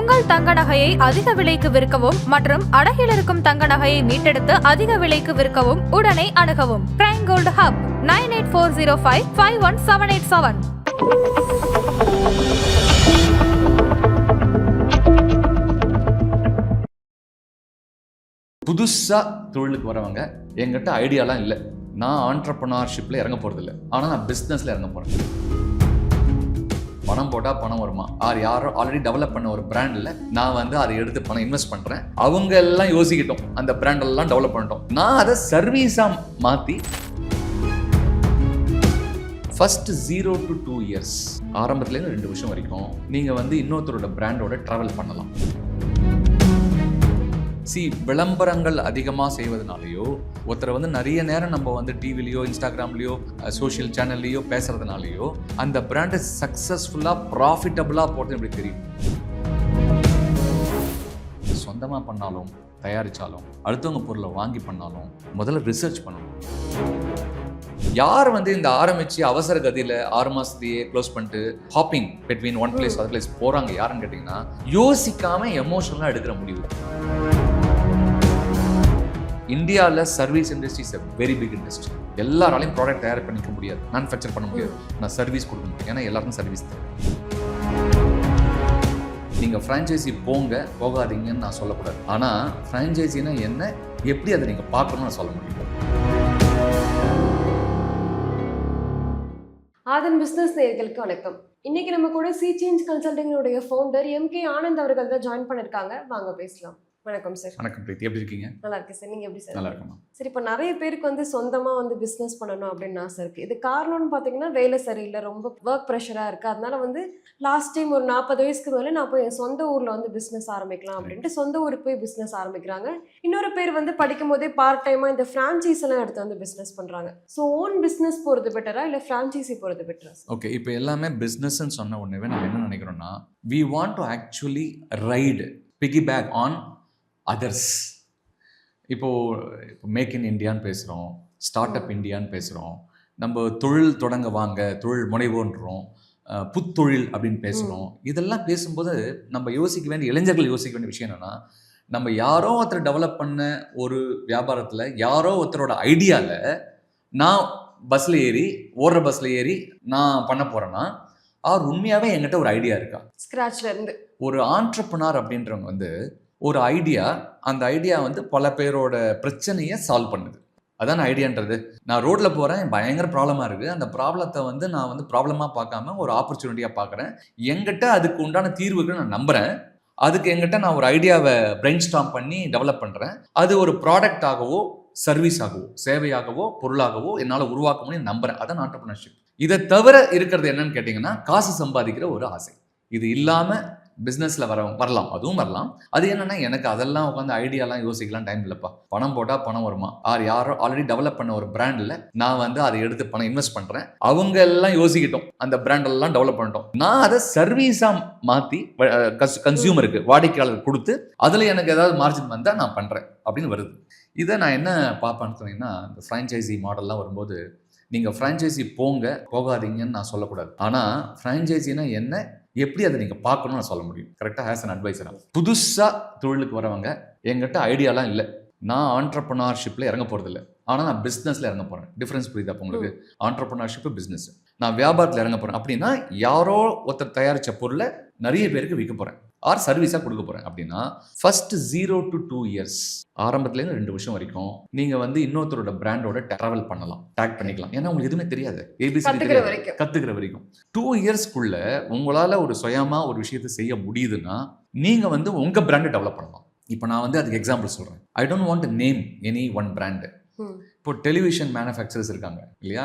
உங்கள் தங்க நகையை அதிக விலைக்கு விற்கவும் மற்றும் அடகில் இருக்கும் தங்க நகையை மீட்டெடுத்து அதிக விலைக்கு விற்கவும் உடனே அணுகவும். Prime gold hub 9840551787. புதுசா தொழிலுக்கு வரவங்க என்கிட்ட ஐடியாலாம் இல்லை, நான் ஆண்டர்பிரனர்ஷிப்ல இறங்க போறது இல்லை, ஆனால் நான் பிஸ்னஸ்ல இறங்க போறேன். பணம் போட்டா பணம் வருமா, யாரோ ஆல்ரெடி டெவலப் பண்ண ஒரு பிராண்ட்ல நான் அதை எடுத்து பணம் இன்வெஸ்ட் பண்றேன். அவங்க எல்லாம் யோசிக்கிட்டோம், அந்த பிராண்ட் எல்லாம் டெவலப் பண்ணிட்டோம், நான் அதை சர்வீஸா மாத்தி ஃபர்ஸ்ட் 0 to 2 years ஆரம்பத்துலேருந்து 2 வருஷம் வரைக்கும் நீங்க இன்னொருத்தரோட பிராண்டோட டிராவல் பண்ணலாம். விளம்பரங்கள் அதிகமாக செய்வதனாலையோ ஒருத்தரை நிறைய நேரம் நம்ம டிவிலையோ இன்ஸ்டாகிராம்லையோ சோஷியல் சேனல்லையோ பேசுறதுனாலையோ அந்த பிராண்டு சக்ஸஸ்ஃபுல்லாக ப்ராஃபிட்டபுளாக போகிறது எப்படி தெரியும்? சொந்தமாக பண்ணாலும் தயாரித்தாலும் அடுத்தவங்க பொருளை வாங்கி பண்ணாலும் முதல்ல ரிசர்ச் பண்ணணும். யார் இந்த ஆரம்பிச்சு அவசர கதியில 6 மாசத்தையே க்ளோஸ் பண்ணிட்டு hopping between one place other place போறாங்க யாருன்னு கேட்டீங்கன்னா, யோசிக்காம எமோஷனலா எடுக்கிற முடிவு. இந்தியாவில் service industry is a very big industry. எல்லாராலையும் ப்ராடக்ட் தயார் பண்ணிக்க முடியாது, மேனுஃபேக்சர் பண்ண முடியாது, நான் சர்வீஸ் கொடுக்க முடியும். ஏன்னா எல்லாருக்கும் சர்வீஸ் தேவை. நீங்கள் ஃப்ரான்ச்சைசி போகாதீங்கன்னு நான் சொல்லக்கூடாது, ஆனால் ஃப்ரான்ச்சைசினா என்ன, எப்படி அதை நீங்கள் பார்க்கணும்னு நான் சொல்ல முடியும். ஆதன் பிஸ்னஸ் நேயர்களுக்கு வணக்கம். இன்னைக்கு நம்ம கூட சி சேஞ்ச் கன்சல்டிங்கோடைய ஃபவுண்டர் MK ஆனந்த் அவர்கள் தான் ஜாயின் பண்ணிருக்காங்க. வாங்க பேசலாம். வணக்கம் சார். வணக்கம் பிரீத்தி, எப்படி இருக்கீங்க? நல்லா இருக்கேன் சார், நீங்க எப்படி சார்? நல்லா இருக்கேன். சரி, இப்போ நிறைய பேருக்கு சொந்தமா பிஸ்னஸ் பண்ணணும் அப்படின்னு ஆசை இருக்கு. இது காரணம்னு பார்த்தீங்கன்னா வேலை சரியில்லை, ரொம்ப ஒர்க் ப்ரெஷரா இருக்கு. அதனால லாஸ்ட் டைம் ஒரு 40 வயசுக்கு மேலே நான் போய் என் சொந்த ஊர்ல பிஸ்னஸ் ஆரம்பிக்கலாம் அப்படின்ட்டு சொந்த ஊருக்கு போய் பிஸ்னஸ் ஆரம்பிக்கிறாங்க. இன்னொரு பேர் படிக்கும் போதே பார்ட் டைமா இந்த ஃப்ரான்ச்சைஸ் எல்லாம் எடுத்து பிஸ்னஸ் பண்றாங்க. ஸோ ஓன் பிஸ்னஸ் போறது பெட்டரா இல்லை ஃப்ரான்ச்சைசி போறது பெட்டரா? ஓகே, இப்போ எல்லாமே பிஸ்னஸ்ன்னு சொன்ன உடனே நம்ம என்ன நினைக்கிறோம்னா, we want to actually ride piggyback on others. இப்போது மேக் இன் இண்டியான்னு பேசுகிறோம், ஸ்டார்ட் அப் இண்டியான்னு பேசுகிறோம், நம்ம தொழில் தொடங்க வாங்க தொழில் முனைவோன்றோம், புத்தொழில் அப்படின்னு பேசுகிறோம். இதெல்லாம் பேசும்போது நம்ம யோசிக்க வேண்டிய, இளைஞர்கள் யோசிக்க வேண்டிய விஷயம் என்னென்னா, நம்ம யாரோ ஒருத்தர் டெவலப் பண்ண ஒரு வியாபாரத்தில் யாரோ ஒருத்தரோட ஐடியாவில் நான் பஸ்ஸில் ஏறி ஓடுற பஸ்ஸில் ஏறி நான் பண்ண போகிறேன்னா, அவர் உண்மையாகவே என்கிட்ட ஒரு ஐடியா இருக்கா? ஸ்க்ராட்ச்ல இருந்து ஒரு ஆண்டர்பிரனர் அப்படின்றவங்க ஒரு ஐடியா, அந்த ஐடியா பல பேரோட பிரச்சனையை சால்வ் பண்ணுது. அதான் ஐடியான்றது. நான் ரோட்ல போறேன், பயங்கர ப்ராப்ளமா இருக்கு, அந்த ப்ராப்ளத்தை நான் ப்ராப்ளமா பார்க்காம ஒரு ஆப்பர்ச்சுனிட்டியா பார்க்குறேன். என்கிட்ட அதுக்கு உண்டான தீர்வுகள் நான் நம்புறேன். அதுக்கு என்கிட்ட நான் ஒரு ஐடியாவை பிரெயின் ஸ்டார்ம் பண்ணி டெவலப் பண்றேன். அது ஒரு ப்ராடக்ட் ஆகவோ சர்வீஸ் ஆகவோ சேவையாகவோ பொருளாகவோ என்னால் உருவாக்க முடியும் நம்புறேன். அதான் ஆண்டர்பிரினர்ஷிப். இதை தவிர இருக்கிறது என்னன்னு கேட்டீங்கன்னா, காசு சம்பாதிக்கிற ஒரு ஆசை. இது இல்லாம பிஸ்னஸில் வரலாம், அதுவும் வரலாம். அது என்னன்னா, எனக்கு அதெல்லாம் உட்காந்து ஐடியாலாம் யோசிக்கலாம் டைம் இல்லைப்பா. பணம் போட்டால் பணம் வருமா, யாரோ ஆல்ரெடி டெவலப் பண்ண ஒரு பிராண்டில் நான் அதை எடுத்து பணம் இன்வெஸ்ட் பண்ணுறேன். அவங்க எல்லாம் யோசிக்கிட்டோம், அந்த பிராண்டெல்லாம் டெவலப் பண்ணிட்டோம், நான் அதை சர்வீஸாக மாற்றி கன்சியூமருக்கு வாடிக்கையாளர் கொடுத்து அதில் எனக்கு ஏதாவது மார்ஜின் வந்தால் நான் பண்ணுறேன் அப்படின்னு வருது. இதை நான் என்ன பார்ப்பேன்னு சொன்னீங்கன்னா, இந்த ஃப்ரான்ச்சைசி மாடல்லாம் வரும்போது நீங்கள் ஃப்ரான்ச்சைசி போகாதீங்கன்னு நான் சொல்லக்கூடாது, ஆனால் ஃப்ரான்ச்சைசினா என்ன, எப்படி அதை நீங்கள் பார்க்கணும்னு நான் சொல்ல முடியும். கரெக்டாக ஆஸ் அன் அட்வைசராக புதுசாக தொழிலுக்கு வரவங்க என்கிட்ட ஐடியாலாம் இல்லை, நான் ஆண்டர்பிரனர்ஷிப்பில் இறங்க போகிறது இல்லை, ஆனால் நான் பிஸ்னஸில் இறங்க போகிறேன். டிஃப்ரென்ஸ் புரியுதா உங்களுக்கு? ஆண்டர்பிரனர்ஷிப்பு பிஸ்னஸ், நான் வியாபாரத்தில் இறங்க போகிறேன் அப்படின்னா யாரோ ஒருத்தர் தயாரித்த பொருளை நிறைய பேருக்கு விற்க போகிறேன், சர்வீஸாக கொடுக்க போகிறேன். அப்படின்னா ஃபர்ஸ்ட் 0 to 2 years ஆரம்பத்துலேருந்து 2 வருஷம் வரைக்கும் நீங்கள் இன்னொருத்தரோட பிராண்டோட ட்ராவல் பண்ணலாம், டேக் பண்ணிக்கலாம். ஏன்னா உங்களுக்கு எதுவுமே தெரியாது, கற்றுக்கிற வரைக்கும் 2 yearsக்குள்ள உங்களால் ஒரு சுயமாக ஒரு விஷயத்தை செய்ய முடியுதுன்னா நீங்கள் உங்கள் பிராண்டை டெவலப் பண்ணலாம். இப்போ நான் அதுக்கு எக்ஸாம்பிள் சொல்கிறேன். I don't want to name any one brand. இப்போ டெலிவிஷன் மேனுஃபேக்சரர்ஸ் இருக்காங்க இல்லையா,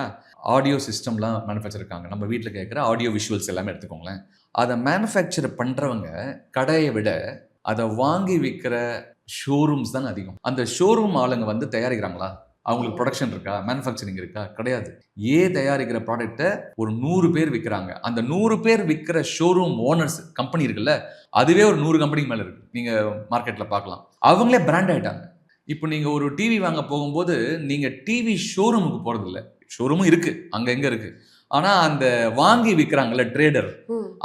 ஆடியோ சிஸ்டம்லாம் மேனுஃபேக்சர் இருக்காங்க. நம்ம வீட்டில் கேட்குற ஆடியோ விஷுவல்ஸ் எல்லாமே எடுத்துக்கோங்களேன். அதை மேனுஃபேக்சர் பண்ணுறவங்க கடையை விட அதை வாங்கி விற்கிற ஷோரூம்ஸ் தான் அதிகம். அந்த ஷோரூம் ஆளுங்க தயாரிக்கிறாங்களா, அவங்களுக்கு ப்ரொடக்ஷன் இருக்கா, மேனுஃபேக்சரிங் இருக்கா? கிடையாது. தயாரிக்கிற ப்ராடக்டை ஒரு 100 பேர் விற்கிறாங்க. அந்த 100 பேர் விற்கிற ஷோரூம் ஓனர்ஸ் கம்பெனி இருக்குல்ல, அதுவே ஒரு 100 கம்பெனிக்கு மேலே இருக்குது, நீங்கள் மார்க்கெட்டில் பார்க்கலாம். அவங்களே பிராண்ட் ஆகிட்டாங்க. இப்போ நீங்கள் ஒரு டிவி வாங்க போகும்போது நீங்கள் டிவி ஷோரூமுக்கு போகிறது இல்லை, ஷோரூமும் இருக்குது, அங்கே எங்கே இருக்குது, ஆனால் அந்த வாங்கி விற்கிறாங்கல்ல ட்ரேடர்,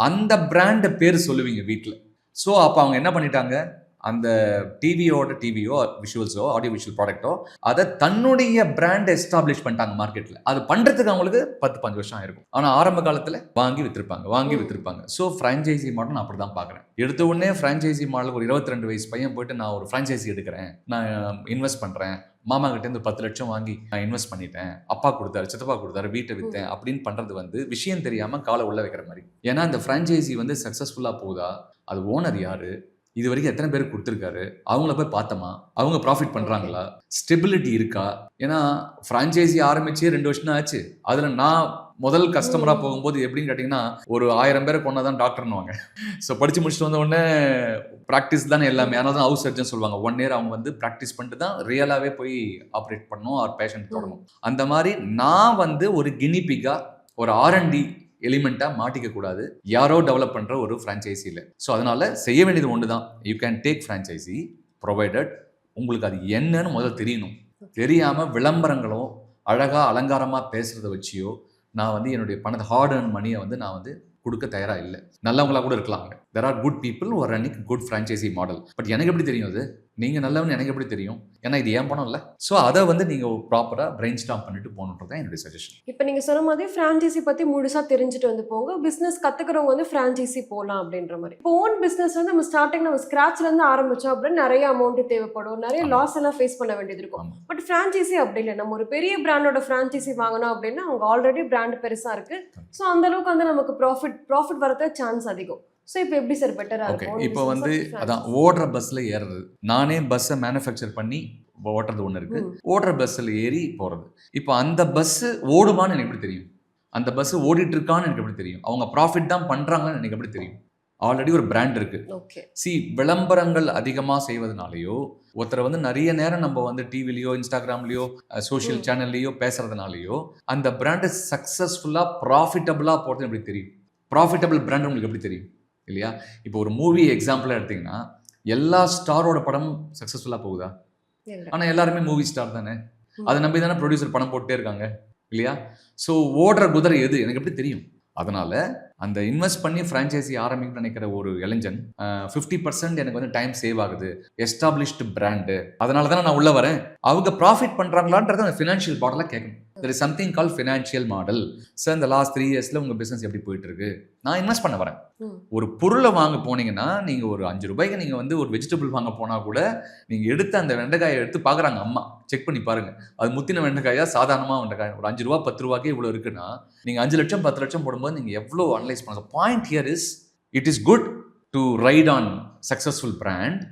அந்த பிராண்டை பேர் சொல்லுவீங்க வீட்டில். ஸோ அப்போ அவங்க என்ன பண்ணிட்டாங்க, அந்த டிவியோ விஷுவல்ஸோ ஆடியோ விஷுவல் ப்ராடக்ட்டோ அதை தன்னுடைய பிராண்ட் எஸ்டாப்ளிஷ் பண்ணிட்டாங்க மார்க்கெட்டில். அது பண்ணுறதுக்கு அவங்களுக்கு 10-15 வருஷம் ஆயிருக்கும். ஆனால் ஆரம்ப காலத்தில் வாங்கி விற்றுருப்பாங்க. ஸோ ஃப்ரான்ச்சைசி மாடல் நான் அப்படி தான் பார்க்குறேன். எடுத்த உடனே ஃப்ரான்ச்சைசி மாடல் ஒரு 22 வயசு பையன் போயிட்டு நான் ஒரு ஃப்ரான்ச்சைசி எடுக்கிறேன், நான் இன்வெஸ்ட் பண்ணுறேன், மாமா கிட்டேருந்து 10 லட்சம் வாங்கி நான் இன்வெஸ்ட் பண்ணிட்டேன், அப்பா கொடுத்தாரு, சித்தப்பா கொடுத்தாரு, வீட்டை விற்றேன் அப்படின்னு பண்ணுறது வந்து விஷயம் தெரியாமல் காலை உள்ள வைக்கிற மாதிரி. ஏன்னா அந்த ஃப்ரான்ச்சைசி வந்து சக்ஸஸ்ஃபுல்லாக போகுதா, அது ஓனர் யாரு, இது வரைக்கும் எத்தனை பேருக்கு கொடுத்துருக்காரு, அவங்கள போய் பார்த்தோமா, அவங்க ப்ராஃபிட் பண்ணுறாங்களா, ஸ்டெபிலிட்டி இருக்கா. ஏன்னா ஃப்ரான்ச்சைசி ஆரம்பிச்சு 2 வருஷம் தான் ஆச்சு. அதில் நான் முதல் கஸ்டமராக போகும்போது எப்படின்னு கேட்டிங்கன்னா, ஒரு 1000 பேரை கொண்டா தான் டாக்டர்னுவாங்க. ஸோ படித்து முடிச்சுட்டு வந்த உடனே ப்ராக்டிஸ் தானே எல்லாமே. ஆனால் தான் ஹவுஸ் சர்ஜன் சொல்லுவாங்க. 1 இயர் அவங்க வந்து ப்ராக்டிஸ் பண்ணிட்டு தான் ரியலாகவே போய் ஆப்ரேட் பண்ணணும், ஆர் பேஷண்ட் தொடணும். அந்த மாதிரி நான் வந்து ஒரு கினிபிக்காக ஒரு R&D எலிமெண்ட்டாக மாட்டிக்க கூடாது யாரோ டெவலப் பண்ணுற ஒரு ஃப்ரான்ச்சைசியில். ஸோ அதனால் செய்ய வேண்டியது ஒன்று தான், you can take franchisee provided உங்களுக்கு அது என்னன்னு முதல்ல தெரியணும். தெரியாமல் விளம்பரங்களோ அழகாக அலங்காரமாக பேசுகிறத வச்சியோ நான் வந்து என்னுடைய பணத்தை ஹார்ட் அர்ன் மணியை வந்து நான் வந்து கொடுக்க தயாராக இல்லை. நல்லவங்களா கூட இருக்கலாம். தெர் ஆர் குட் பீப்புள் ஒரு running good franchisee model. But எனக்கு எப்படி தெரியும் அது, நீங்கள் நல்லவன்னு எனக்கு எப்படி தெரியும்? ஏன்னா இது ஏன் பணம் இல்லை. ஸோ அதை வந்து நீங்கள் ப்ராப்பராக பிரெயின் ஸ்டார்ம் பண்ணிட்டு போகணுன்றது தான் என்னுடைய சஜஷன். இப்போ நீங்கள் சொன்ன மாதிரி ஃப்ரான்ச்சைசி பற்றி முழுசாக தெரிஞ்சுட்டு வந்து போங்க. பிஸ்னஸ் கற்றுக்கிறவங்க வந்து ஃப்ரான்ச்சைசி போகலாம் அப்படின்ற மாதிரி. இப்போ ஓன் பிஸ்னஸ் வந்து நம்ம ஸ்டார்டிங் நம்ம ஸ்க்ராட்ச்லேருந்து ஆரம்பித்தோம் அப்படின்னு நிறைய அமௌண்ட் தேவைப்படும், நிறைய லாஸ் எல்லாம் ஃபேஸ் பண்ண வேண்டியது இருக்கும். பட் ஃப்ரான்ச்சைசி அப்படி இல்லை. நம்ம ஒரு பெரிய பிராண்டோட ஃப்ரான்ச்சைசி வாங்கணும் அப்படின்னா அவங்க ஆல்ரெடி பிராண்ட் பெருசாக இருக்குது. ஸோ அந்தளவுக்கு வந்து நமக்கு ப்ராஃபிட் வரது சான்ஸ் அதிகம். ஸோ இப்போ எப்படி சார் பெட்டராக இருக்கும்? இப்போ வந்து அதான் ஓடுற பஸ்ஸில் ஏறுறது, நானே பஸ்ஸை மேனுஃபேக்சர் பண்ணி ஓட்டுறது ஒன்று இருக்குது, ஓடுற பஸ்ஸில் ஏறி போகிறது. இப்போ அந்த பஸ்ஸு ஓடுமான்னு எனக்கு எப்படி தெரியும்? அந்த பஸ்ஸு ஓடிட்டு இருக்கான்னு எனக்கு எப்படி தெரியும்? அவங்க ப்ராஃபிட் தான் பண்ணுறாங்கன்னு எனக்கு எப்படி தெரியும்? ஆல்ரெடி ஒரு பிராண்ட் இருக்குது. விளம்பரங்கள் அதிகமாக செய்வதனாலேயோ ஒருத்தரை வந்து நிறைய நேரம் நம்ம வந்து டிவிலையோ இன்ஸ்டாகிராம்லேயோ சோஷியல் சேனல்லையோ பேசுறதுனாலையோ அந்த பிராண்டு சக்ஸஸ்ஃபுல்லாக ப்ராஃபிட்டபுளாக போகிறது எப்படி தெரியும்? ப்ராஃபிட்டபிள் பிராண்ட் உங்களுக்கு எப்படி தெரியும் இல்லையா? இப்போ ஒரு மூவி எக்ஸாம்பிளாக எடுத்திங்கன்னா எல்லா ஸ்டாரோட படமும் சக்ஸஸ்ஃபுல்லாக போகுதா? ஆனால் எல்லாருமே மூவி ஸ்டார் தானே, அதை நம்பி தானே ப்ரொடியூசர் பணம் போட்டே இருக்காங்க இல்லையா? ஸோ ஓடுற குதிரை எது எனக்கு எப்படி தெரியும்? அதனால அந்த இன்வெஸ்ட் பண்ணி ஃப்ரான்ச்சைசி ஆரம்பிக்கணும்னு நினைக்கிற ஒரு இளைஞன் 50% எனக்கு வந்து டைம் சேவ் ஆகுது, எஸ்டாப்ளிஷ்டு பிராண்டு, அதனால தானே நான் உள்ள வரேன். அவங்க ப்ராஃபிட் பண்ணுறாங்களான்றத அந்த ஃபினான்ஷியல் மாடலாக கேட்கணும். There is something call financial model. Sir இந்த லாஸ்ட் 3 இயர்ஸில் உங்கள் பிஸ்னஸ் எப்படி போயிட்டு இருக்கு, நான் இன்வெஸ்ட் பண்ண வரேன். ஒரு பொருளை வாங்க போனீங்கன்னா நீங்கள் ஒரு 5 ரூபாய்க்கு நீங்கள் வந்து ஒரு வெஜிடபிள் வாங்க போனால் கூட நீங்கள் எடுத்து அந்த வெண்டைக்காயை எடுத்து பார்க்குறாங்க அம்மா, செக் பண்ணி பாருங்க அது முத்தின வெண்டைக்காயா சாதாரணமாக வெண்டைக்காய். ஒரு 5 ரூபா 10 ரூபாய்க்கே இவ்வளோ இருக்குன்னா நீங்கள் 5 லட்சம் 10 லட்சம் போடும்போது நீங்கள் எவ்வளோ அனலைஸ் பண்ண. Point here is it is good to right on successful brand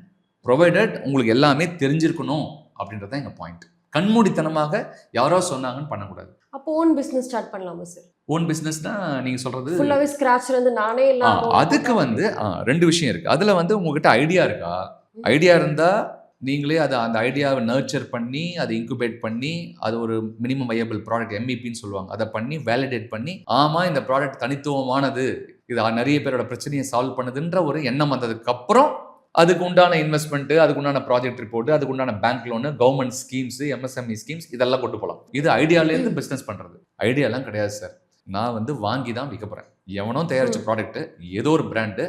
provided உங்களுக்கு எல்லாமே தெரிஞ்சிருக்கணும் அப்படின்றது தான் எங்கள் பாயிண்ட். கண்மூடித்தனமாக யாரோ சொன்னாங்கன்னு பண்ணக்கூடாது. அப்போ ஓன் பிஸ்னஸ் ஸ்டார்ட் பண்ணலாமா சார்? ஓன் பிஸ்னஸ்னா நீங்கள் சொல்கிறது ஃபுல்லாகவே ஸ்க்ராட்ச்ல இருந்து நானே எல்லாம். அதுக்கு வந்து 2 விஷயம் இருக்குது. அதில் வந்து உங்ககிட்ட ஐடியா இருக்கா? ஐடியா இருந்தால் நீங்களே அதை அந்த ஐடியாவை நர்ச்சர் பண்ணி அதை இன்குபேட் பண்ணி அது ஒரு மினிமம் வயபிள் ப்ராடக்ட் MEPன்னு சொல்லுவாங்க, அதை பண்ணி வேலிடேட் பண்ணி ஆமாம் இந்த ப்ராடக்ட் தனித்துவமானது, இது நிறைய பேரோட பிரச்சனையை சால்வ் பண்ணுதுன்ற ஒரு எண்ணம் வந்ததுக்கு அப்புறம் அதுக்கு உண்டான இன்வெஸ்ட்மெண்ட்டு, அதுக்கு உண்டான ப்ராஜெக்ட் ரிப்போர்ட், அதுக்கு உண்டான bank loan, government schemes, MSME schemes இதெல்லாம் கொண்டு போகலாம். இது ஐடியாலேருந்து பிஸ்னஸ் பண்ணுறது. ஐடியாலாம் கிடையாது சார். நான் வந்து வாங்கி தான் விற்க போகிறேன். எவனோ தயாரித்த ப்ராடக்ட்டு, ஏதோ ஒரு பிராண்டு,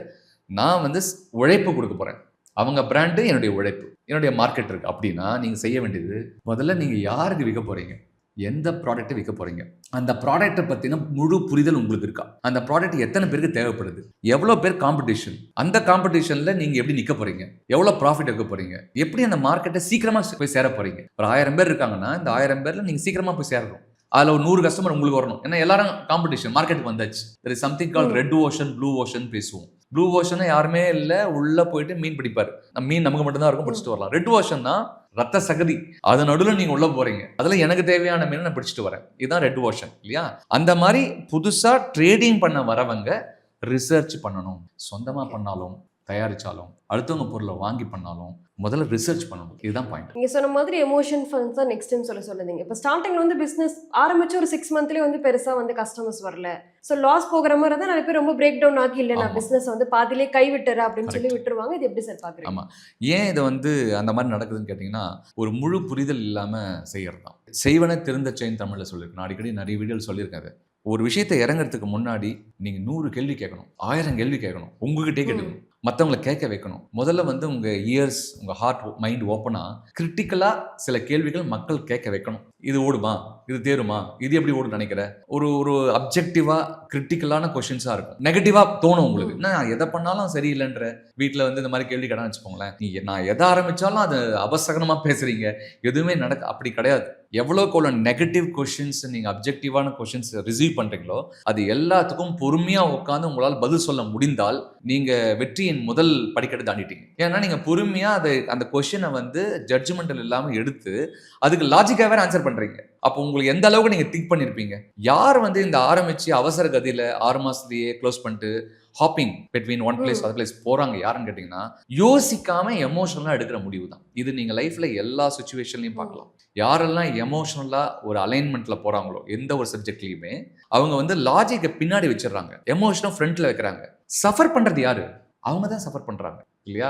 நான் வந்து உழைப்பு கொடுக்க போகிறேன். அவங்க பிராண்டு என்னுடைய உழைப்பு, என்னுடைய மார்க்கெட் இருக்குது. அப்படின்னா நீங்கள் செய்ய வேண்டியது முதல்ல நீங்கள் யாருக்கு விற்க போகிறீங்க, எந்த ப்ராடக்ட்டை விற்க போகிறீங்க, அந்த ப்ராடக்ட்டை பற்றின முழு புரிதல் உங்களுக்கு இருக்கா, அந்த ப்ராடக்ட் எத்தனை பேருக்கு தேவைப்படுது, எவ்வளோ பேர் காம்படிஷன், அந்த காம்படிஷனில் நீங்கள் எப்படி நிற்க போகிறீங்க, எவ்வளோ ப்ராஃபிட் எடுக்க போகிறீங்க, எப்படி அந்த மார்க்கெட்டை சீக்கிரமாக போய் சேர போகிறீங்க. ஒரு 1000 பேர் இருக்காங்கன்னா இந்த 1000 பேரில் நீங்கள் சீக்கிரமாக போய் சேரணும். அதில் ஒரு 100 கஸ்டமர் உங்களுக்கு வரணும். ஏன்னா எல்லாரும் காம்படிஷன் மார்க்கெட்டுக்கு வந்தாச்சு. There is something call red ocean blue ocean பேசுவோம். ப்ளூ ஓஷனை யாருமே இல்லை, உள்ளே போயிட்டு மீன் பிடிப்பார், மீன் நமக்கு மட்டும்தான் இருக்கும், பிடிச்சிட்டு வரலாம். ரெட் ஓஷன் தான் ரத்த சகதி, அது நடுவில் நீங்கள் உள்ளே போகிறீங்க, அதில் எனக்கு தேவையான மீனை நான் பிடிச்சிட்டு வரேன், இதுதான் ரெட் ஓஷன் இல்லையா? அந்த மாதிரி புதுசாக ட்ரேடிங் பண்ண வரவங்க ரிசர்ச் பண்ணணும். சொந்தமாக பண்ணாலும் தயாரிச்சாலும் அடுத்தவங்க பொருளை வாங்கி பண்ணாலும் முதல்ல ரிசர்ச் பண்ணணும். இதுதான் பாயிண்ட். நீங்கள் சொன்ன மாதிரி எமோஷன் ஃபண்ட்ஸ் தான் நெக்ஸ்ட் டைம் சொல்லுங்க. இப்போ ஸ்டார்டிங்கில் வந்து பிஸ்னஸ் ஆரம்பிச்சு ஒரு 6 மந்த்லேயே வந்து பெருசாக வந்து கஸ்டமர்ஸ் வரல, ஸோ லாஸ் போகிற மாதிரி இருந்தால் நிறைய பேர் ரொம்ப பிரேக் டவுன் ஆகி இல்லை நான் பிஸ்னஸ் வந்து பாதிலே கைவிட்டுறேன் அப்படின்னு சொல்லி விட்டுருவாங்க. இது எப்படி சார் பார்க்குறீங்க? ஆமாம், ஏன் இதை வந்து அந்த மாதிரி நடக்குதுன்னு கேட்டிங்கன்னா ஒரு முழு புரிதல் இல்லாமல் செய்கிறது தான். செய்வன தெரிந்த செயின் தமிழில் சொல்லியிருக்கேன், நான் அடிக்கடி நிறைய வீடியோவில் சொல்லியிருக்காது. ஒரு விஷயத்தை இறங்குறதுக்கு முன்னாடி நீங்கள் 100 கேள்வி கேட்கணும், 1000 கேள்வி கேட்கணும், உங்ககிட்டே கேட்கணும். மற்றவங்களை கேட்க வைக்கணும். முதல்ல வந்து உங்கள் இயர்ஸ், உங்கள் ஹார்ட், மைண்ட் ஓப்பனாக கிரிட்டிக்கலாக சில கேள்விகள் மக்கள் கேட்க வைக்கணும். இது ஓடுமா, இது தேருமா, இது எப்படி ஓடுன்னு நினைக்கிற, ஒரு ஒரு அப்ஜெக்டிவாக கிரிட்டிக்கலான கொஷின்ஸாக இருக்கும். நெகட்டிவாக தோணும் உங்களுக்கு, நான் எதை பண்ணாலும் சரியில்லைன்ற. வீட்டில் வந்து இந்த மாதிரி கேள்வி கேட்டான்னு வச்சுக்கோங்களேன், நான் எதை ஆரம்பித்தாலும் அது அபசகனமாக பேசுகிறீங்க, எதுவுமே அப்படி கிடையாது. எவ்வளோக்கு நெகட்டிவ் கொஷின்ஸ் நீங்கள் அப்ஜெக்டிவான கொஷின்ஸ் ரிசீவ் பண்ணுறீங்களோ அது எல்லாத்துக்கும் பொறுமையாக உட்காந்து உங்களால் பதில் சொல்ல முடிந்தால் நீங்கள் வெற்றியின் முதல் படிக்கட்டு தாண்டிட்டீங்க. ஏன்னா நீங்கள் பொறுமையாக அந்த கொஷினை வந்து ஜட்ஜ்மெண்டல் இல்லாமல் எடுத்து அதுக்கு லாஜிக்காகவே ஆன்சர் பண்ணுறீங்க. அப்போ உங்களுக்கு எந்த அளவுக்கு நீங்கள் திங்க் பண்ணியிருப்பீங்க. யார் வந்து இந்த ஆரம்பித்து அவசர கதியில் 6 மாதத்துலேயே க்ளோஸ் பண்ணிட்டு hopping between one place other place போகிறாங்க யாருன்னு கேட்டிங்கன்னா, யோசிக்காமல் எமோஷனலாக எடுக்கிற முடிவு தான் இது. நீங்கள் லைஃப்பில் எல்லா சுச்சுவேஷன்லையும் பார்க்கலாம். யாரெல்லாம் எமோஷனலாக ஒரு அலைன்மெண்ட்டில் போகிறாங்களோ எந்த ஒரு சப்ஜெக்ட்லையுமே அவங்க வந்து லாஜிக்கை பின்னாடி வச்சிடறாங்க, எமோஷனை ஃப்ரண்ட்டில் வைக்கிறாங்க. சஃபர் பண்ணுறது யாரு? அவங்க தான் சஃபர் பண்ணுறாங்க இல்லையா?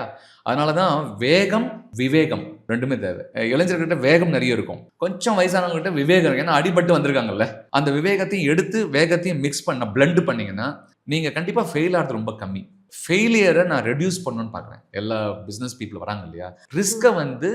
அதனால தான் வேகம் விவேகம் ரெண்டுமே தேவை. இளைஞர்கிட்ட வேகம் நிறைய இருக்கும், கொஞ்சம் வயசானவங்ககிட்ட விவேகம். ஏன்னா அடிபட்டு வந்திருக்காங்கல்ல, அந்த விவேகத்தையும் எடுத்து வேகத்தையும் மிக்ஸ் பண்ண பிளெண்ட் பண்ணிங்கன்னா நீங்கள் கண்டிப்பாக ஃபெயில் ஆகிறது ரொம்ப கம்மி. ஃபெயிலியரை நான் ரெடியூஸ் பண்ணணும்னு பார்க்குறேன். எல்லா பிஸ்னஸ் பீப்புள் வராங்க இல்லையா, ரிஸ்க்கை வந்து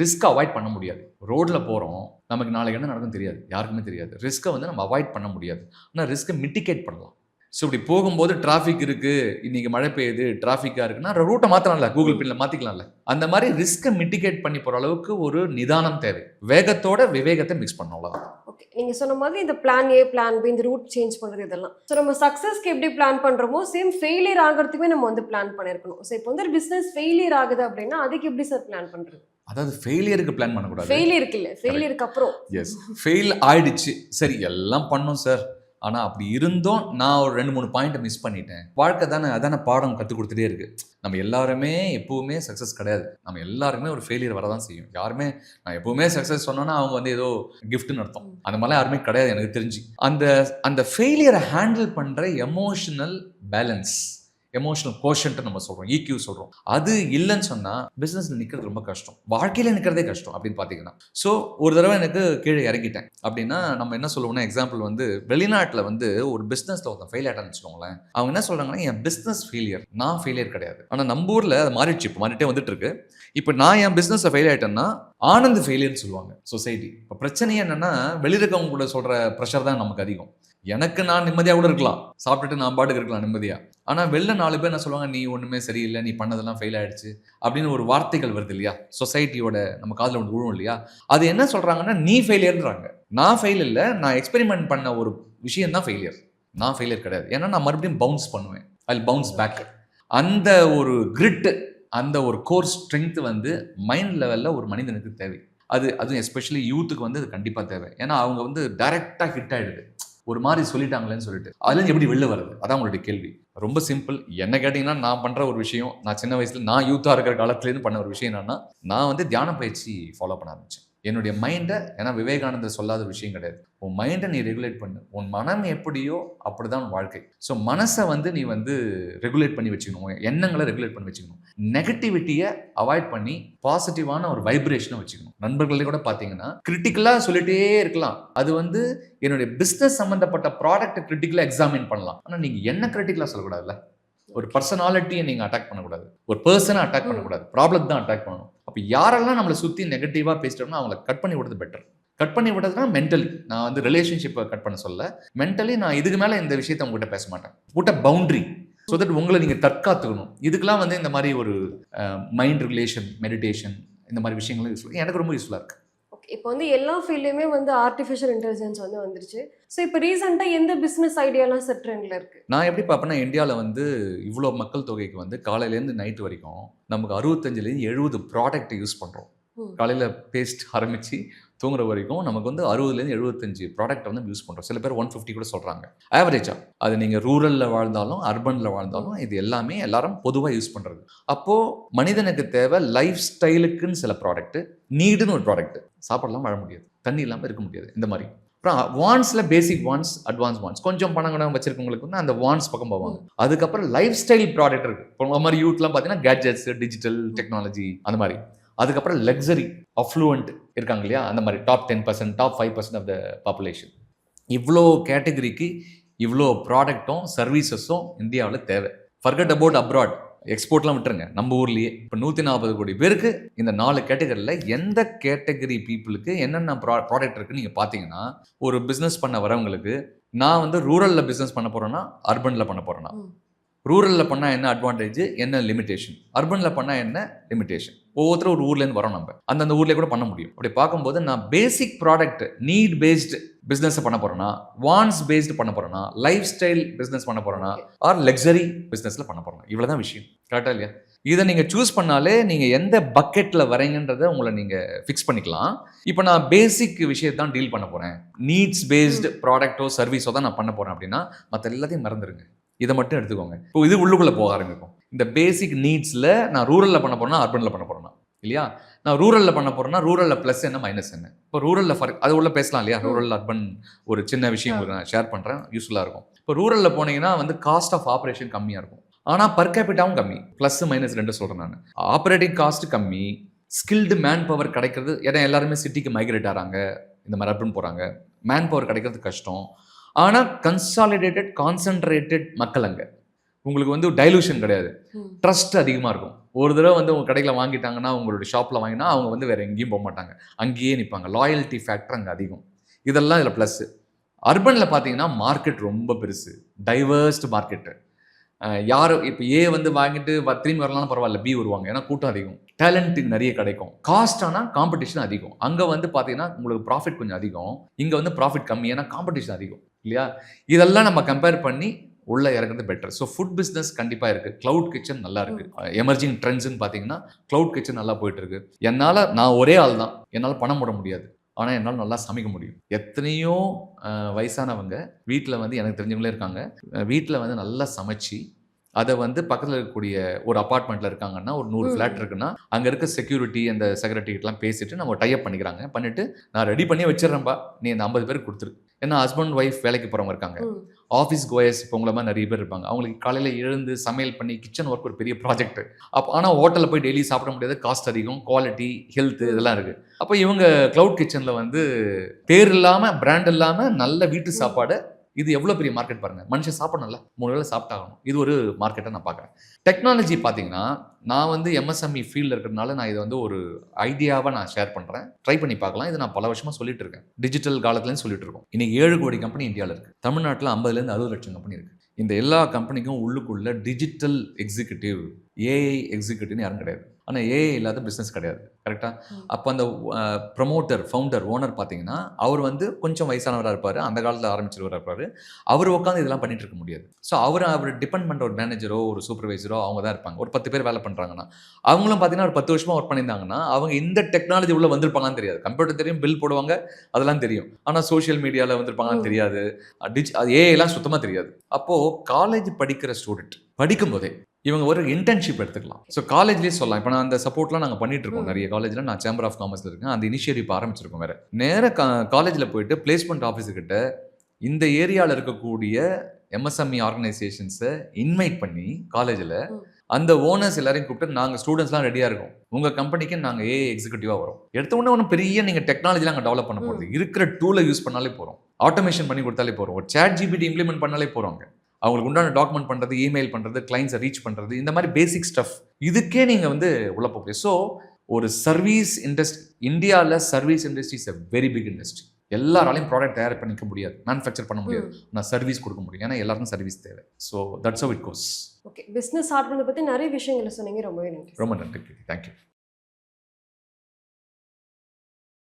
ரிஸ்க்கை அவாய்ட் பண்ண முடியாது. ரோட்டில் போகிறோம், நமக்கு நாளைக்கு என்ன நடக்கும்னு தெரியாது, யாருக்குமே தெரியாது. ரிஸ்க்கை வந்து நம்ம அவாய்ட் பண்ண முடியாது, ஆனால் ரிஸ்க்கை மிட்டிகேட் பண்ணலாம். ஸோ இப்படி போகும்போது டிராஃபிக் இருக்குது, இன்றைக்கி மழை பெய்யுது, டிராஃபிக்காக இருக்குன்னா ரூட்டை மாற்றலாம்ல, கூகுள் பின்னில் மாற்றிக்கலாம்ல. அந்த மாதிரி ரிஸ்க்கை மிட்டிகேட் பண்ணி போகிற அளவுக்கு ஒரு நிதானம் தேவை. வேகத்தோட விவேகத்தை மிக்ஸ் பண்ணணும், அவ்வளோதான். ஓகே, நீங்கள் சொன்ன மாதிரி இந்த பிளான் ஏ பிளான் பி, இந்த ரூட் சேஞ்ச் பண்ணுறது இதெல்லாம். ஸோ நம்ம சக்ஸஸ்க்கு எப்படி பிளான் பண்ணுறோமோ சேம் ஃபெயிலியர் ஆகிறதுக்குமே நம்ம வந்து பிளான் பண்ணியிருக்கணும். ஸோ இப்போ வந்து ஒரு பிஸ்னஸ் ஃபெயிலியர் ஆகுது அப்படின்னா அதுக்கு எப்படி சார் பிளான் பண்ணுறது? அதாவது ஃபெயிலியருக்கு பிளான் பண்ணக்கூடாது. ஃபெயிலியருக்கு இல்லை, ஃபெயிலியருக்கு அப்புறம். எஸ், ஃபெயில் ஆயிடுச்சு, சரி எல்லாம் பண்ணோம் சார், ஆனால் அப்படி இருந்தும் நான் ஒரு 2-3 பாயிண்ட்டை மிஸ் பண்ணிட்டேன். வாழ்க்கை தானே, அதான பாடம் கற்றுக் கொடுத்துட்டே இருக்குது. நம்ம எல்லாருமே எப்போவுமே சக்ஸஸ் கிடையாது, நம்ம எல்லாருக்குமே ஒரு ஃபெயிலியர் வரதான் செய்யும். யாருமே நான் எப்போவுமே சக்ஸஸ் சொன்னோன்னா அவங்க வந்து ஏதோ கிஃப்ட்னு அர்த்தம், அந்த மாதிரிலாம் யாருமே கிடையாது எனக்கு தெரிஞ்சு. அந்த ஃபெயிலியரை ஹேண்டில் பண்ணுற எமோஷனல் பேலன்ஸ், எமோஷனல் கோஷன்ட்டு நம்ம சொல்கிறோம், EQ சொல்கிறோம், அது இல்லைன்னு சொன்னால் பிஸ்னஸில் நிற்கிறது ரொம்ப கஷ்டம், வாழ்க்கையில் நிற்கிறதே கஷ்டம் அப்படின்னு பார்த்தீங்கன்னா. ஸோ ஒரு தடவை எனக்கு கீழே இறங்கிட்டேன் அப்படின்னா நம்ம என்ன சொல்லுவோம்னா, எக்ஸாம்பிள் வந்து வெளிநாட்டில் வந்து ஒரு பிஸ்னஸில் ஒருத்தன் ஃபெயில் ஆகிட்டான்னு வச்சுக்கோங்களேன். அவங்க என்ன சொல்கிறாங்கன்னா, என் பிஸ்னஸ் ஃபெயிலியர், நான் ஃபெயிலியர் கிடையாது. ஆனால் நம்ம ஊரில் அது மாறிடுச்சு, இப்போ மாறிட்டே வந்துட்டு இருக்கு. இப்போ நான் என் பிஸ்னஸை ஃபெயில் ஆகிட்டேன்னா ஆனந்த் ஃபெயிலியர்னு சொல்லுவாங்க சொசைட்டி. இப்போ பிரச்சனை என்னென்னா, வெளியிருக்கவங்க கூட சொல்கிற ப்ரெஷர் தான் நமக்கு அதிகம். எனக்கு நான் நிம்மதியாக கூட இருக்கலாம், சாப்பிட்டுட்டு நான் பாட்டுக்கு இருக்கலாம் நிம்மதியாக. ஆனால் வெளில 4 பேர் என்ன சொல்லுவாங்க, நீ ஒன்றுமே சரியில்லை, நீ பண்ணதெல்லாம் ஃபெயில் ஆகிடுச்சு அப்படின்னு ஒரு வார்த்தைகள் வருது இல்லையா, சொசைட்டியோட நம்ம காதில் ஒன்று விழுவும் இல்லையா. அது என்ன சொல்கிறாங்கன்னா, நீ ஃபெயிலியர்ன்றாங்க. நான் ஃபெயில் இல்லை, நான் எக்ஸ்பெரிமெண்ட் பண்ண ஒரு விஷயம் தான் ஃபெயிலியர், நான் ஃபெயிலியர் கிடையாது. ஏன்னா நான் மறுபடியும் பவுன்ஸ் பண்ணுவேன், ஐ பவுன்ஸ் பேக். அந்த ஒரு கிரிட், அந்த ஒரு கோர் ஸ்ட்ரென்த் வந்து மைண்ட் லெவலில் ஒரு மனிதனுக்கு தேவை. அதுவும் எஸ்பெஷலி யூத்துக்கு வந்து அது கண்டிப்பாக தேவை. ஏன்னா அவங்க வந்து டைரெக்டாக ஹிட் ஆகிடுது, ஒரு மாதிரி சொல்லிட்டாங்களேன்னு சொல்லிட்டு. அதுலேருந்து எப்படி வெளில வருது, அதான் உங்களுடைய கேள்வி. ரொம்ப சிம்பிள். என்ன கேட்டிங்கன்னா, நான் பண்ணுற ஒரு விஷயம், நான் சின்ன வயசில் நான் யூத்தாக இருக்கிற காலத்துலேருந்து பண்ண ஒரு விஷயம் என்னன்னா, நான் வந்து தியான பயிற்சி ஃபாலோ பண்ண ஆரம்பித்தேன். என்னுடைய மைண்டை, ஏன்னா விவேகானந்தர் சொல்லாத விஷயம் கிடையாது, உன் மைண்டை நீ ரெகுலேட் பண்ணு, உன் மனம் எப்படியோ அப்படிதான் வாழ்க்கை. ஸோ மனசை வந்து நீ வந்து ரெகுலேட் பண்ணி வச்சுக்கணும், எண்ணங்களை ரெகுலேட் பண்ணி வச்சுக்கணும், நெகட்டிவிட்டியை அவாய்ட் பண்ணி பாசிட்டிவான ஒரு வைப்ரேஷனை வச்சுக்கணும். நண்பர்களே கூட பார்த்தீங்கன்னா கிரிட்டிக்கலாக சொல்லிட்டே இருக்கலாம், அது வந்து என்னுடைய பிஸ்னஸ் சம்மந்தப்பட்ட ப்ராடக்ட்டை கிரிட்டிக்கலாக எக்ஸாமின் பண்ணலாம். ஆனால் நீங்கள் என்ன கிரிட்டிக்கலாக சொல்லக்கூடாதுல்ல. ஒரு பர்சனாலிட்டியை நீங்கள் அட்டாக் பண்ணக்கூடாது, ஒரு பர்சனை அட்டாக் பண்ணக்கூடாது, ப்ராப்ளம் தான் அட்டாக் பண்ணணும். அப்போ யாரெல்லாம் நம்மளை சுற்றி நெகட்டிவாக பேசிட்டோம்னா அவங்கள கட் பண்ணி விடுறது பெட்டர். கட் பண்ணி விடுறதுனா மென்டலி, நான் வந்து ரிலேஷன்ஷிப்பை கட் பண்ண சொல்ல, மென்டலி நான் இதுக்கு மேலே இந்த விஷயத்தை உங்ககிட்ட பேச மாட்டேன், put a boundary, so that உங்களை நீங்கள் தற்காத்துக்கணும். இதுக்கெல்லாம் வந்து இந்த மாதிரி ஒரு மைண்ட் ரிலேஷன் மெடிடேஷன் இந்த மாதிரி விஷயங்களும் யூஸ்ஃபுல், எனக்கு ரொம்ப யூஸ்ஃபுல்லாக இருக்குது. இப்போ வந்து எல்லா ஃபீல்ட்லையுமே வந்து ஆர்டிஃபிஷியல் இன்டெலிஜென்ஸ் வந்து வந்துருச்சு. ஸோ இப்போ ரீசெண்டாக எந்த பிஸ்னஸ் ஐடியாலாம் செட் ட்ரெண்டில் இருக்குது? நான் எப்படி பார்ப்பேன்னா, இந்தியாவில் வந்து இவ்வளோ மக்கள் தொகைக்கு வந்து காலையிலேருந்து நைட்டு வரைக்கும் நமக்கு 65-70 ப்ராடக்ட் யூஸ் பண்ணுறோம். காலையில் பேஸ்ட் ஆரம்பித்து தூங்குற வரைக்கும் நமக்கு வந்து 60-75 ப்ராடக்ட் வந்து யூஸ் பண்ணுறோம். சில பேர் 150 கூட சொல்கிறாங்க ஆவரேஜாக. அது நீங்கள் ரூரலில் வாழ்ந்தாலும் அர்பனில் வாழ்ந்தாலும் இது எல்லாமே எல்லாரும் பொதுவாக யூஸ் பண்ணுறது. அப்போது மனிதனுக்கு தேவை லைஃப் ஸ்டைலுக்குன்னு சில ப்ராடக்ட்டு, நீடுன்னு ஒரு ப்ராடக்ட்டு. சாப்பிடலாம் வாழ முடியாது, தண்ணி இல்லாமல் இருக்க முடியாது, இந்த மாதிரி. அப்புறம் வான்ஸில் பேசிக் வான்ஸ், அட்வான்ஸ் வான்ஸ், கொஞ்சம் பணம் வச்சிருக்கவங்களுக்கு வந்து அந்த வான்ஸ் பக்கம் போவாங்க. அதுக்கப்புறம் லைஃப் ஸ்டைல் ப்ராடக்ட் இருக்குது. இப்போ மாதிரி யூத்லாம் பார்த்தீங்கன்னா கேட்ஜெட்ஸ், டிஜிட்டல் டெக்னாலஜி அந்த மாதிரி. அதுக்கப்புறம் லக்ஸரி அஃப்ளூவன்ட் இருக்காங்க இல்லையா, அந்த மாதிரி top 10%, top 5% of the population. இவ்வளோ கேட்டகரிக்கு இவ்வளோ ப்ராடக்ட்டும் சர்வீசஸும் இந்தியாவில் தேவை. ஃபர்கட் அபவுட் அப்ராட், எக்ஸ்போர்ட்லாம் விட்டுருங்க, நம்ம ஊர்லேயே இப்போ 140 கோடி பேருக்கு இந்த 4 கேட்டகரியில் எந்த கேட்டகரி பீப்புளுக்கு என்னென்ன ப்ராடக்ட் இருக்குன்னு நீங்கள் பார்த்தீங்கன்னா, ஒரு பிஸ்னஸ் பண்ண வரவங்களுக்கு நான் வந்து ரூரலில் பிஸ்னஸ் பண்ண போகிறேன்னா அர்பனில் பண்ண போகிறேன்னா, ரூரலில் பண்ணால் என்ன அட்வான்டேஜ், என்ன லிமிடேஷன், அர்பனில் பண்ணால் என்ன லிமிடேஷன், ஒவ்வொருத்தரும் ஒரு ஊர்லேருந்து வரோம், நம்ம அந்தந்த ஊர்லேயே கூட பண்ண முடியும். அப்படி பார்க்கும்போது நான் பேசிக் ப்ராடக்ட் நீட் பேஸ்டு பிஸ்னஸ் பண்ண போகிறேன்னா, வான்ஸ் பேஸ்டு பண்ண போகிறேன்னா, லைஃப் ஸ்டைல் பிஸ்னஸ் பண்ண போகிறேன்னா, ஆர் லக்ஸரி பிஸ்னஸில் பண்ண போகிறேன்னா, இவ்வளோ தான் விஷயம். கரெக்டாக இல்லையா? இதை நீங்கள் சூஸ் பண்ணாலே நீங்கள் எந்த பக்கெட்டில் வரீங்கன்றதை உங்களை நீங்கள் ஃபிக்ஸ் பண்ணிக்கலாம். இப்போ நான் பேசிக் விஷயத்தை தான் டீல் பண்ண போகிறேன், நீட்ஸ் பேஸ்டு ப்ராடக்ட்டோ சர்வீஸோ தான் நான் பண்ண போகிறேன் அப்படின்னா மற்ற எல்லாத்தையும் மறந்துடுங்க, இதை மட்டும் எடுத்துக்கோங்க. இப்போ இது உள்ளுக்குள்ளே போக ஆரம்பிக்கும். இந்த பேசிக் நீட்ஸில் நான் ரூரலில் பண்ண போகிறேன்னா அர்பனில் பண்ண போகிறேன்னா இல்லையா, நான் ரூரலில் பண்ண போகிறேன்னா ரூரலில் ப்ளஸ் என்ன மைனஸ் என்ன, இப்போ ரூரலில் அது உள்ள பேசலாம் இல்லையா. ரூரல் அர்பன் ஒரு சின்ன விஷயம் உங்களுக்கு நான் ஷேர் பண்ணுறேன், யூஸ்ஃபுல்லாக இருக்கும். இப்போ ரூரலில் போனீங்கன்னா வந்து காஸ்ட் ஆஃப் ஆப்ரேஷன் கம்மியாக இருக்கும், ஆனால் பர் கேபிட்டாவும் கம்மி. ப்ளஸ் மைனஸ் ரெண்டு சொல்கிறேன் நான். ஆப்ரேட்டிங் காஸ்ட் கம்மி, ஸ்கில்டு மேன் பவர் கிடைக்கிறது, ஏன்னா எல்லாருமே சிட்டிக்கு மைக்ரேட் ஆகிறாங்க, இந்த மாதிரி அர்பன் போகிறாங்க, மேன் பவர் கிடைக்கிறது கஷ்டம். ஆனால் கன்சாலிடேட்டட் கான்சன்ட்ரேட்டட் மக்கள் அங்கே உங்களுக்கு வந்து டைலூஷன் கிடையாது, ட்ரஸ்ட் அதிகமாக இருக்கும். ஒரு தடவை வந்து உங்கள் கடையில் வாங்கிட்டாங்கன்னா, உங்களுடைய ஷாப்பில் வாங்கினா அவங்க வந்து வேறு எங்கேயும் போக மாட்டாங்க, அங்கேயே நிற்பாங்க. லாயல்ட்டி ஃபேக்டர் அங்கே அதிகம். இதெல்லாம் இதில் ப்ளஸ்ஸு. அர்பனில் பார்த்தீங்கன்னா மார்க்கெட் ரொம்ப பெருசு, டைவர்ஸ்டு மார்க்கெட்டு. யார் இப்போ ஏ வந்து வாங்கிட்டு திரும்பி வரலாம் பரவாயில்ல, பி வருவாங்க, ஏன்னா கூட்டம் அதிகம், டேலண்ட் நிறைய கிடைக்கும். காஸ்ட் ஆனால் காம்படிஷன் அதிகம். அங்கே வந்து பார்த்தீங்கன்னா உங்களுக்கு ப்ராஃபிட் கொஞ்சம் அதிகம், இங்கே வந்து ப்ராஃபிட் கம்மி, ஏன்னா காம்படிஷன் அதிகம் இல்லையா. இதெல்லாம் நம்ம கம்பேர் பண்ணி உள்ளே இறங்குறது பெட்டர். ஸோ ஃபுட் பிஸ்னஸ் கண்டிப்பாக இருக்குது. க்ளவுட் கிச்சன் நல்லா இருக்குது. எமர்ஜிங் ட்ரெண்ட்ஸ்ன்னு பார்த்தீங்கன்னா க்ளவுட் கிச்சன் நல்லா போயிட்டு இருக்கு. நான் ஒரே ஆள் தான், என்னால் பணம் போட முடியாது, ஆனால் என்னால் நல்லா சமைக்க முடியும். எத்தனையோ வயசானவங்க வீட்டில் வந்து எனக்கு தெரிஞ்சவங்களே இருக்காங்க, வீட்டில் வந்து நல்லா சமைச்சு அதை வந்து பக்கத்தில் இருக்கக்கூடிய ஒரு அப்பார்ட்மெண்ட்டில் இருக்காங்கன்னா, ஒரு 100 ஃப்ளாட் இருக்குன்னா, அங்கே இருக்க செக்யூரிட்டி அந்த செக்ரட்டரிகிட்டலாம் பேசிட்டு நம்ம டைப் பண்ணிக்கிறாங்க. பண்ணிவிட்டு நான் ரெடி பண்ணி வச்சிடறேன்ப்பா, நீ இந்த 50 பேருக்கு கொடுத்துரு. ஏன்னா ஹஸ்பண்ட் ஒய்ஃப் வேலைக்கு போகிறவங்க இருக்காங்க, ஆஃபீஸ் கோயர்ஸ் இப்போ உங்களை மாதிரி நிறைய பேர் இருப்பாங்க. அவங்களுக்கு காலையில் எழுந்து சமையல் பண்ணி கிச்சன் ஒர்க் ஒரு பெரிய ப்ராஜெக்ட். ஆனால் ஹோட்டலில் போய் டெய்லி சாப்பிட முடியாது, காஸ்ட் அதிகம், குவாலிட்டி, ஹெல்த் இதெல்லாம் இருக்குது. அப்போ இவங்க க்ளவுட் கிச்சனில் வந்து பேர் இல்லாமல் பிராண்ட் இல்லாமல் நல்ல வீட்டு சாப்பாடு, இது எவ்வளோ பெரிய மார்க்கெட் பாருங்கள். மனுஷன் சாப்பிடணும்ல, 3 வேளை சாப்பிட்டாகணும். இது ஒரு மார்க்கெட்டை நான் பார்க்குறேன். டெக்னாலஜி பார்த்தீங்கன்னா நான் வந்து எம்எஸ்எம்இ ஃபீல்டில் இருக்கிறதுனால நான் இதை வந்து ஒரு ஐடியாவாக நான் ஷேர் பண்ணுறேன். ட்ரை பண்ணி பார்க்கலாம். இது நான் பல வருஷமாக சொல்லிட்டு இருக்கேன், டிஜிட்டல் காலத்துலேருந்து சொல்லிட்டு இருக்கோம். இன்னைக்கு 7 கோடி கம்பெனி இந்தியாவில் இருக்குது. தமிழ்நாட்டில் 50லேருந்து 60 லட்சம் கம்பெனி இருக்குது. இந்த எல்லா கம்பெனிக்கும் உள்ளுக்குள்ள டிஜிட்டல் எக்ஸிக்யூட்டிவ், ஏஐ எக்ஸிக்யூட்டிவ்னு யாரும் கிடையாது. ஆனால் ஏஐ இல்லாத பிஸ்னஸ் கிடையாது. கரெக்டாக? அப்போ அந்த ப்ரமோட்டர், ஃபவுண்டர், ஓனர் பார்த்தீங்கன்னா அவர் வந்து கொஞ்சம் வயசானவராக இருப்பார், அந்த காலத்தில் ஆரம்பிச்சிருவராக இருப்பார். அவர் உட்காந்து இதெல்லாம் பண்ணிட்டு இருக்க முடியாது. ஸோ அவர் டிபெண்ட் பண்ணுற ஒரு மேனேஜரோ ஒரு சூப்பர்வைசரோ அவங்க தான் இருப்பாங்க. ஒரு 10 பேர் வேலை பண்ணுறாங்கன்னா அவங்களும் பார்த்தீங்கன்னா ஒரு 10 வருஷமாக ஒர்க் பண்ணியிருந்தாங்கன்னா அவங்க இந்த டெக்னாலஜி உள்ள வந்திருப்பாங்கன்னு தெரியாது. கம்ப்யூட்டர் தெரியும், பில் போடுவாங்க, அதெல்லாம் தெரியும். ஆனால் சோஷியல் மீடியாவில் வந்திருப்பாங்கன்னு தெரியாது, ஏஐலாம் சுத்தமாக தெரியாது. அப்போது காலேஜ் படிக்கிற ஸ்டூடெண்ட் படிக்கும்போதே இவங்க ஒரு இன்டர்ன்ஷிப் எடுத்துக்கலாம். ஸோ காலேஜ்லேயே சொல்லலாம். இப்போ நான் அந்த சப்போர்ட்லாம் நாங்கள் பண்ணிட்டு இருக்கோம் நிறைய காலேஜில். நான் சேம்பர் ஆஃப் காமர்ஸில் இருக்கேன், அந்த இனிஷியேட்டிவ் ஆரம்பிச்சிருக்கோம். வேறு நேராக காலேஜில் போயிட்டு பிளேஸ்மெண்ட் ஆஃபீஸர்கிட்ட இந்த ஏரியாவில் இருக்கக்கூடிய எம்எஸ்எம்இ ஆர்கனைசேஷன்ஸை இன்வைட் பண்ணி காலேஜில் அந்த ஓனர்ஸ் எல்லாரையும் கூப்பிட்டு நாங்கள் ஸ்டூடெண்ட்ஸ்லாம் ரெடியாக இருக்கோம், உங்கள் கம்பெனிக்கு நாங்கள் ஏஐ எக்ஸிக்யூட்டிவாக வரோம். எடுத்த உடனே ஒன்றும் பெரிய நீங்கள் டெக்னாலஜிலாம் அங்கே டெவலப் பண்ண போகிறது, இருக்கிற டூலை யூஸ் பண்ணாலே போகிறோம், ஆட்டோமேஷன் பண்ணி கொடுத்தாலே போகிறோம், ஒரு சாட் ஜிபிடி இம்ப்ளிமெண்ட் பண்ணாலே போகிறோங்க. அவங்களுக்கு உண்டான டாக்குமெண்ட் பண்ணுறது, இமெயில் பண்ணுறது, கிளைண்ட்ஸை ரீச் பண்ணுறது, இந்த மாதிரி பேசிக் ஸ்டஃப் இதுக்கே நீங்கள் வந்து உள்ள போக முடியும். ஸோ ஒரு சர்வீஸ் இண்டஸ்ட்ரி, இந்தியாவில் service industry is a very big industry. எல்லாராலையும் ப்ராடக்ட் தயார் பண்ணிக்க முடியாது, மேனுஃபேக்சர் பண்ண முடியாது, நான் சர்வீஸ் கொடுக்க முடியும். ஏன்னா எல்லாருக்கும் சர்வீஸ் தேவை. So that's how it goes. Okay, business start பண்ணதை பற்றி நிறைய விஷயங்களை சொன்னீங்க. ரொம்பவே நன்றி. ரொம்ப நன்றி. தேங்க்யூ.